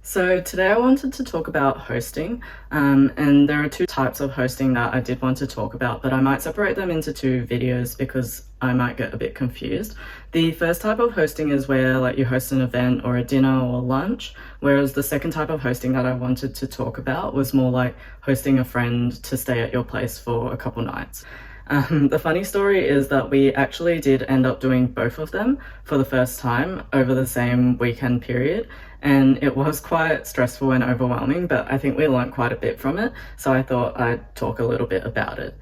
So today I wanted to talk about hosting, and there are two types of hosting that I did want to talk about, but I might separate them into two videos because I might get a bit confused. The first type of hosting is where like you host an event or a dinner or lunch, whereas the second type of hosting that I wanted to talk about was more like hosting a friend to stay at your place for a couple nights. The funny story is that we actually did end up doing both of them for the first time over the same weekend period, and it was quite stressful and overwhelming, but I think we learned quite a bit from it, so I thought I'd talk a little bit about it.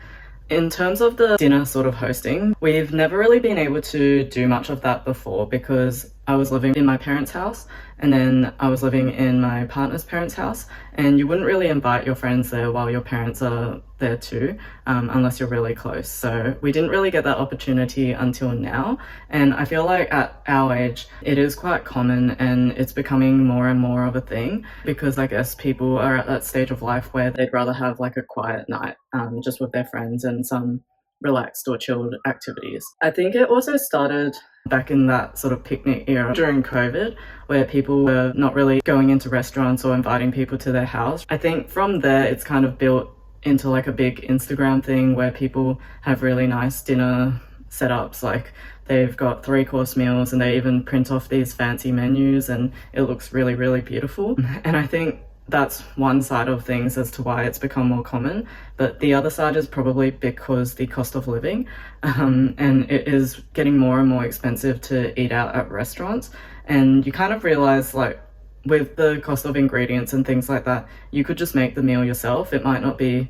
In terms of the dinner sort of hosting, we've never really been able to do much of that before because I was living in my parents' house and then I was living in my partner's parents' house, and you wouldn't really invite your friends there while your parents are there too, unless you're really close. So we didn't really get that opportunity until now, and I feel like at our age it is quite common and it's becoming more and more of a thing because I guess people are at that stage of life where they'd rather have like a quiet night just with their friends and some relaxed or chilled activities. I think it also started back in that sort of picnic era during COVID, where people were not really going into restaurants or inviting people to their house. I think from there it's kind of built into like a big Instagram thing where people have really nice dinner setups, like they've got 3-course meals and they even print off these fancy menus and it looks really, really beautiful. And I think that's one side of things as to why it's become more common, but the other side is probably because the cost of living, and it is getting more and more expensive to eat out at restaurants, and you kind of realize like with the cost of ingredients and things like that, you could just make the meal yourself. It might not be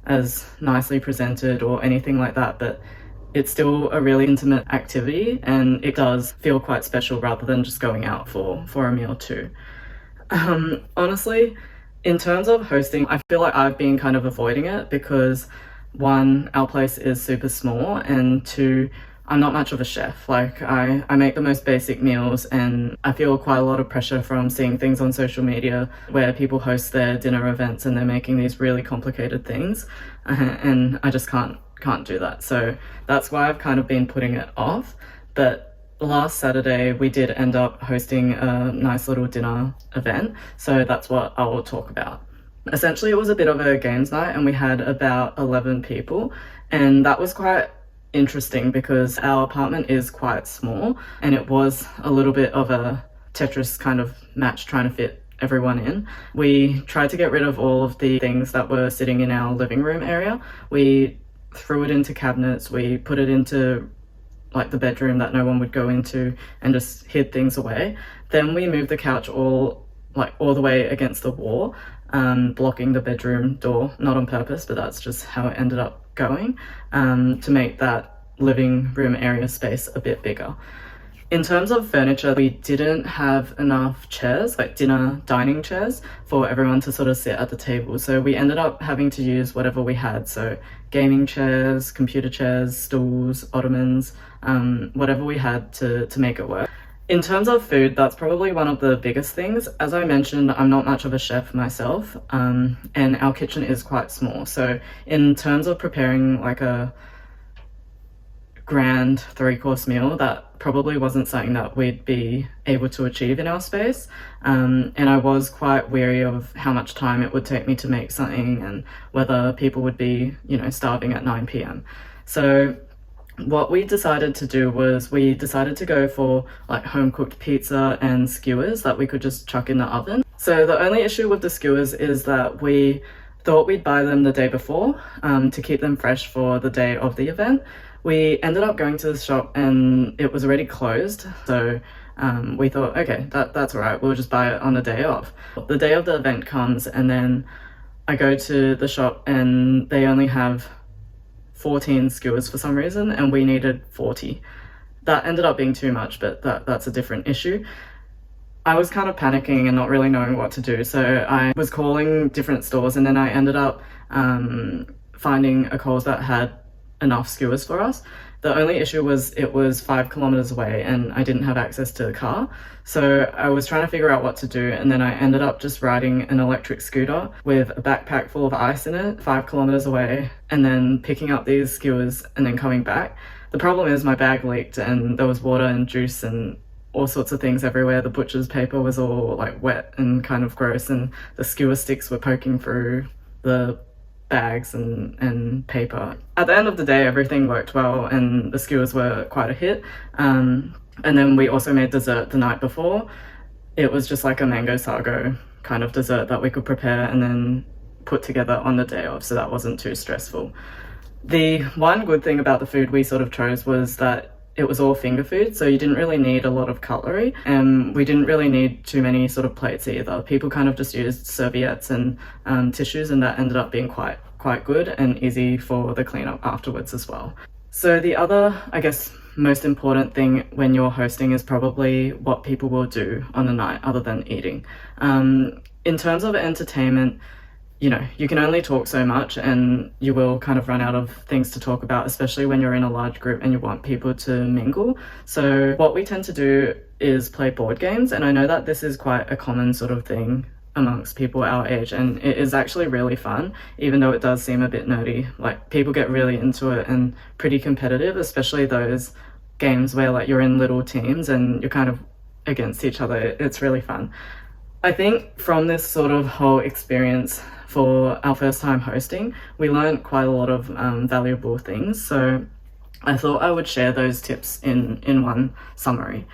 as nicely presented or anything like that, but it's still a really intimate activity and it does feel quite special rather than just going out for a meal too. Honestly, in terms of hosting, I feel like I've been kind of avoiding it because one, our place is super small, and two, I'm not much of a chef. Like I make the most basic meals and I feel quite a lot of pressure from seeing things on social media where people host their dinner events and they're making these really complicated things, and I just can't do that. So that's why I've kind of been putting it off. But last Saturday, we did end up hosting a nice little dinner event, so that's what I will talk about. Essentially, it was a bit of a games night and we had about 11 people, and that was quite interesting because our apartment is quite small and it was a little bit of a Tetris kind of match trying to fit everyone in. We tried to get rid of all of the things that were sitting in our living room area. We threw it into cabinets, we put it into like the bedroom that no one would go into and just hid things away. Then we moved the couch all the way against the wall, blocking the bedroom door, not on purpose, but that's just how it ended up going, to make that living room area space a bit bigger. In terms of furniture, we didn't have enough chairs, like dinner dining chairs, for everyone to sort of sit at the table. So we ended up having to use whatever we had. So gaming chairs, computer chairs, stools, ottomans, whatever we had to make it work. In terms of food, that's probably one of the biggest things. As I mentioned, I'm not much of a chef myself, and our kitchen is quite small. So in terms of preparing like a grand 3-course meal, that probably wasn't something that we'd be able to achieve in our space, and I was quite wary of how much time it would take me to make something and whether people would be, starving at 9 p.m. So what we decided to do was we decided to go for like home cooked pizza and skewers that we could just chuck in the oven. So the only issue with the skewers is that we thought we'd buy them the day before, to keep them fresh for the day of the event. We ended up going to the shop and it was already closed, so we thought, okay, that's all right, we'll just buy it on the day of. The day of the event comes and then I go to the shop and they only have 14 skewers for some reason and we needed 40. That ended up being too much, but that's a different issue. I was kind of panicking and not really knowing what to do, so I was calling different stores and then I ended up finding a Coles that had enough skewers for us. The only issue was it was 5 kilometers away and I didn't have access to a car. So I was trying to figure out what to do, and then I ended up just riding an electric scooter with a backpack full of ice in it 5 kilometers away and then picking up these skewers and then coming back. The problem is my bag leaked and there was water and juice and all sorts of things everywhere. The butcher's paper was all like wet and kind of gross, and the skewer sticks were poking through the bags and paper. At the end of the day, everything worked well and the skewers were quite a hit. And then we also made dessert the night before. It was just like a mango sago kind of dessert that we could prepare and then put together on the day of, so that wasn't too stressful. The one good thing about the food we sort of chose was that it was all finger food, so you didn't really need a lot of cutlery, and we didn't really need too many sort of plates either. People kind of just used serviettes and tissues, and that ended up being quite good and easy for the cleanup afterwards as well. So the other, I guess, most important thing when you're hosting is probably what people will do on the night other than eating. In terms of entertainment, you know, you can only talk so much and you will kind of run out of things to talk about, especially when you're in a large group and you want people to mingle. So what we tend to do is play board games, and I know that this is quite a common sort of thing amongst people our age, and it is actually really fun, even though it does seem a bit nerdy. Like, people get really into it and pretty competitive, especially those games where like you're in little teams and you're kind of against each other. It's really fun. I think from this sort of whole experience for our first time hosting, we learned quite a lot of valuable things. So I thought I would share those tips in one summary.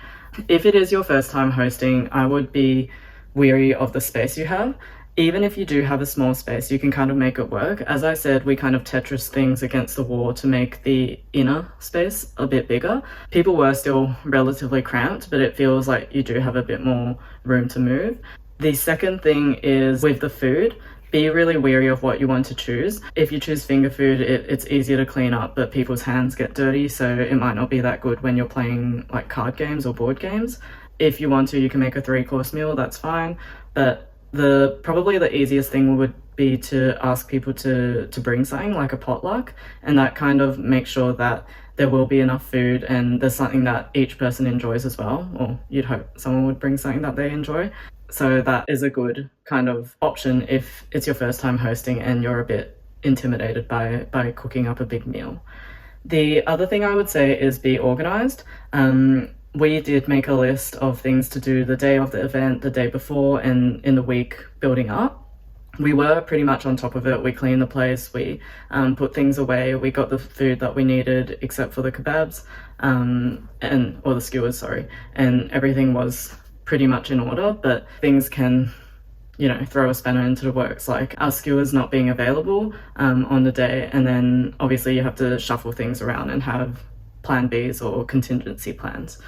If it is your first time hosting, I would be wary of the space you have. Even if you do have a small space, you can kind of make it work. As I said, we kind of Tetris things against the wall to make the inner space a bit bigger. People were still relatively cramped, but it feels like you do have a bit more room to move. The second thing is with the food, be really wary of what you want to choose. If you choose finger food, it's easier to clean up, but people's hands get dirty, so it might not be that good when you're playing like card games or board games. If you want to, you can make a 3-course meal, that's fine. But probably the easiest thing would be to ask people to bring something like a potluck, and that kind of makes sure that there will be enough food and there's something that each person enjoys as well, or you'd hope someone would bring something that they enjoy. So that is a good kind of option if it's your first time hosting and you're a bit intimidated by cooking up a big meal. The other thing I would say is be organized. We did make a list of things to do the day of the event, the day before, and in the week building up. We were pretty much on top of it. We cleaned the place, we put things away, we got the food that we needed except for the kebabs, or the skewers, sorry, and everything was pretty much in order. But things can, you know, throw a spanner into the works, like our skewers not being available on the day, and then obviously you have to shuffle things around and have plan Bs or contingency plans.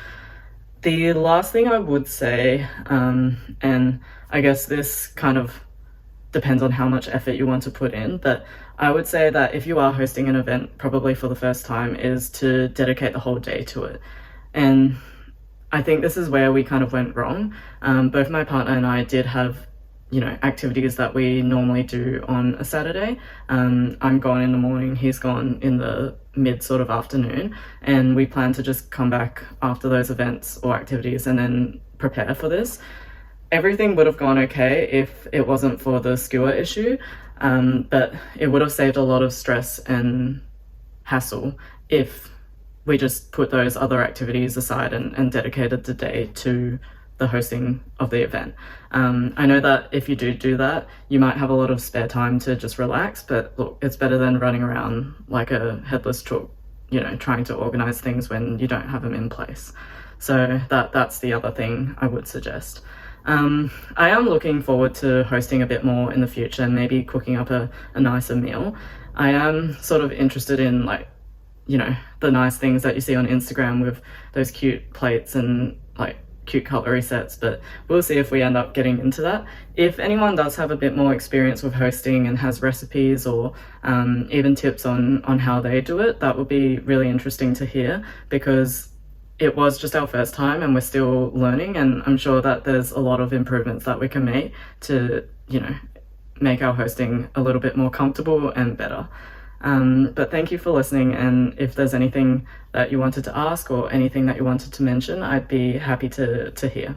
The last thing I would say, and I guess this kind of depends on how much effort you want to put in, but I would say that if you are hosting an event, probably for the first time, is to dedicate the whole day to it. And I think this is where we kind of went wrong. Both my partner and I did have, you know, activities that we normally do on a Saturday. I'm gone in the morning, he's gone in the mid sort of afternoon, and we plan to just come back after those events or activities and then prepare for this. Everything would have gone okay if it wasn't for the skewer issue, but it would have saved a lot of stress and hassle if we just put those other activities aside and dedicated the day to the hosting of the event. I know that if you do that, you might have a lot of spare time to just relax, but look, it's better than running around like a headless chook, you know, trying to organize things when you don't have them in place. So that's the other thing I would suggest. I am looking forward to hosting a bit more in the future and maybe cooking up a nicer meal. I am sort of interested in, like, you know, the nice things that you see on Instagram with those cute plates and like cute cutlery sets, but we'll see if we end up getting into that. If anyone does have a bit more experience with hosting and has recipes or even tips on how they do it, that would be really interesting to hear, because it was just our first time and we're still learning, and I'm sure that there's a lot of improvements that we can make to, you know, make our hosting a little bit more comfortable and better. But thank you for listening, and if there's anything that you wanted to ask or anything that you wanted to mention, I'd be happy to hear.